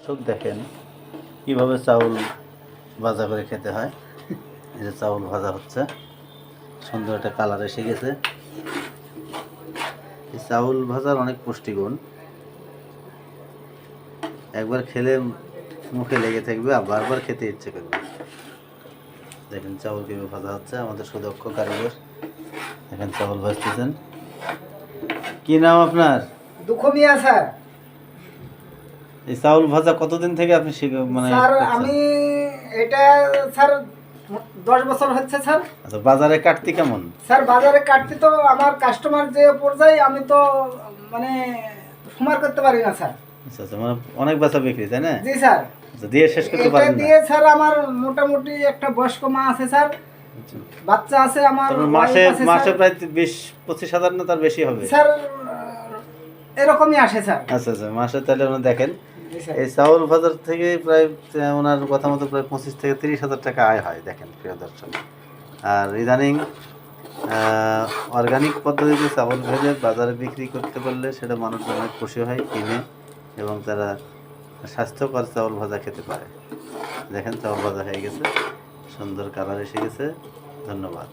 সব দেখেন কিভাবে চাউল ভাজা করে খেতে হয়। এই যে চাউল ভাজা হচ্ছে, সুন্দর একটা কালার এসে গেছে। এই চাউল ভাজার অনেক পুষ্টিগুণ, একবার খেলে মুখে লেগে থাকবে আর বারবার খেতে ইচ্ছে করবে। দেখেন চাউল কিভাবে ভাজা হচ্ছে, আমাদের সুদক্ষ কারিগর দেখেন চাউল ভাজতেছেন। কি নাম আপনার? দুঃখ মিয়া স্যার। এই চাউল ভাজা কতদিন থেকে আপনি স্যার আমি এটা স্যার 10 বছর হচ্ছে স্যার। আচ্ছা, বাজারে কাটতি কেমন? স্যার বাজারে কাটতে তো আমার কাস্টমার যে পর্যায়ে আমি তো মানে সুমার করতে পারি না স্যার। আচ্ছা আচ্ছা, মানে অনেক বেচা বিক্রি তাই না? জি স্যার। আচ্ছা, দিয়ে শেষ করতে এটা পারেন না? দিয়ে স্যার আমার মোটামুটি একটা বয়স্ক মা আছে স্যার, আচ্ছা। বাচ্চা আছে আমার, মাসে wife আছে মাসে স্যার। প্রায় 20-25 হাজার না তার বেশি হবে? স্যার এরকমই আসে স্যার। আচ্ছা আচ্ছা, মাসে তাহলে আপনি দেখেন জি স্যার। এই চাউল বাজার থেকে প্রায় ওনার কথা মতো প্রায় 25 থেকে 30 হাজার টাকা আয় হয়। দেখেন প্রিয় দর্শক, আর ইদানিং অর্গানিক পদ্ধতিতে চাউল ভেজে বাজারে বিক্রি করতে পারলে সেটা মানুষ অনেক খুশি হয় কিনে, এবং তারা স্বাস্থ্যকর চাউল ভাজা খেতে পারে। দেখেন চাউল ভাজা হয়ে গেছে, সুন্দর কালার এসে গেছে। ধন্যবাদ।